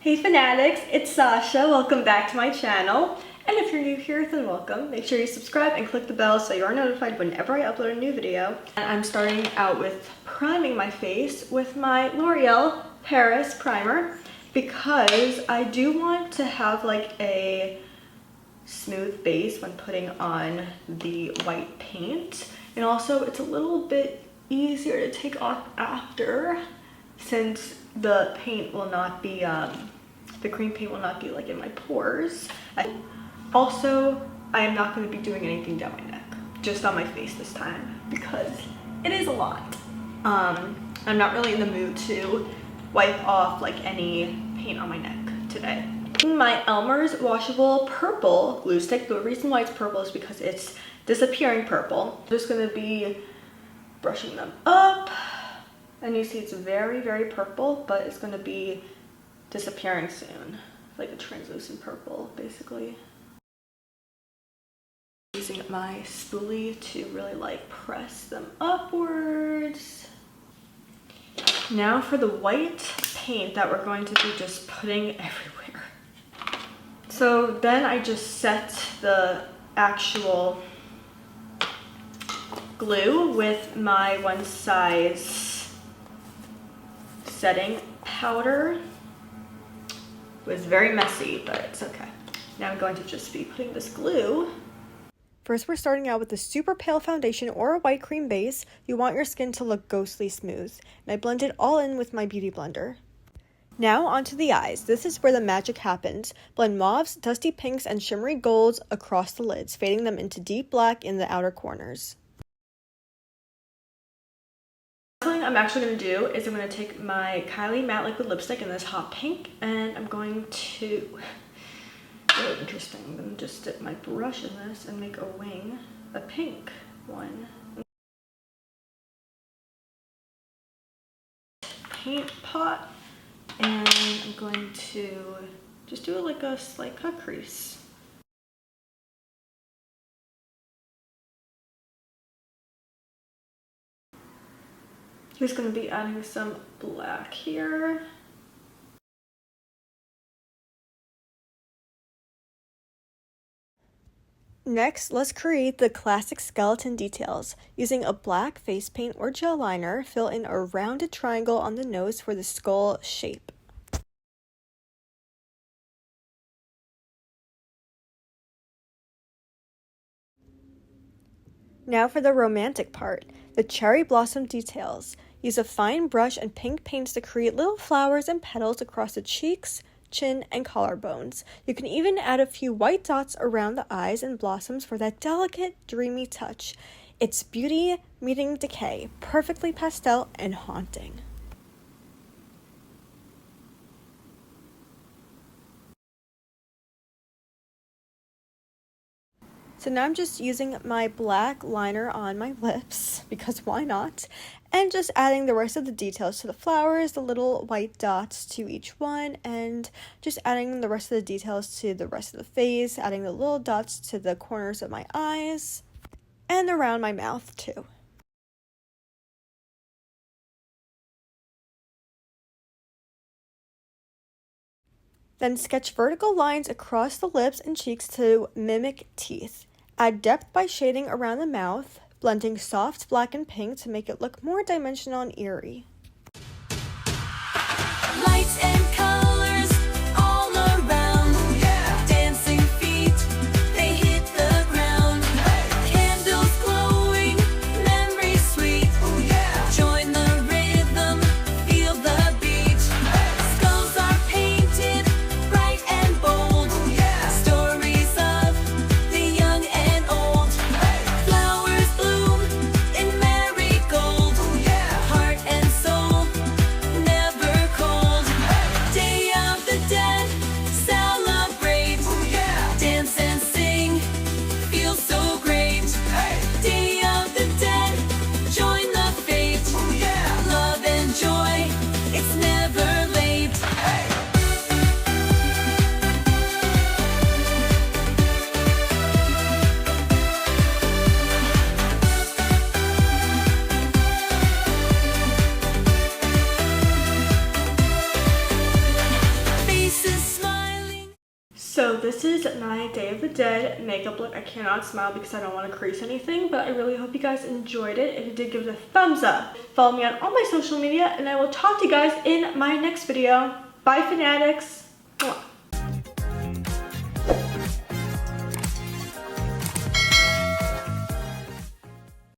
Hey fanatics, it's Sasha. Welcome back to my channel. And if you're new here, then welcome. Make sure you subscribe and click the bell so you are notified whenever I upload a new video. And I'm starting out with priming my face with my L'Oreal Paris primer because I do want to have like a smooth base when putting on the white paint. And also it's a little bit easier to take off after since the paint will not be the cream paint will not be like in my pores. Also, I am not going to be doing anything down my neck, just on my face this time because it is a lot. I'm not really in the mood to wipe off like any paint on my neck today. My Elmer's washable purple glue stick. The reason why it's purple is because it's disappearing purple. I'm just going to be brushing them up. And you see it's very, very purple, but it's going to be disappearing soon. Like a translucent purple, basically. Using my spoolie to really like press them upwards. Now for the white paint that we're going to be just putting everywhere. So then I just set the actual glue with my one size setting powder. It was very messy, but it's okay. Now I'm going to just be putting this glue. First, we're starting out with a super pale foundation or a white cream base. You want your skin to look ghostly smooth. And I blend it all in with my beauty blender. Now onto the eyes. This is where the magic happens. Blend mauves, dusty pinks, and shimmery golds across the lids, fading them into deep black in the outer corners. Something I'm actually going to do is I'm going to take my Kylie matte liquid lipstick in this hot pink and I'm going to, really interesting, I'm going to just dip my brush in this and make a wing, a pink one. Paint pot, and I'm going to just do like a slight cut crease. Just going to be adding some black here. Next, let's create the classic skeleton details. Using a black face paint or gel liner, fill in a rounded triangle on the nose for the skull shape. Now for the romantic part, the cherry blossom details. Use a fine brush and pink paints to create little flowers and petals across the cheeks, chin, and collarbones. You can even add a few white dots around the eyes and blossoms for that delicate, dreamy touch. It's beauty meeting decay, perfectly pastel and haunting. So now I'm just using my black liner on my lips, because why not? And just adding the rest of the details to the flowers, the little white dots to each one, and just adding the rest of the details to the rest of the face, adding the little dots to the corners of my eyes, and around my mouth too. Then sketch vertical lines across the lips and cheeks to mimic teeth. Add depth by shading around the mouth, blending soft black and pink to make it look more dimensional and eerie. Lights and colors all around. Yeah. Dancing feet, they hit the ground. Hey. Candles glowing, memories sweet. Oh, yeah. Join the rhythm, feel the beat. Hey. Skulls are painted bright and bold. Oh, yeah. Stories of the young and old. Hey. Flowers bloom in marigold. Oh, yeah. Heart and soul never cold. Hey. So this is my Day of the Dead makeup look. I cannot smile because I don't want to crease anything, but I really hope you guys enjoyed it. If you did, give it a thumbs up. Follow me on all my social media, and I will talk to you guys in my next video. Bye, fANNE-atics. Mwah.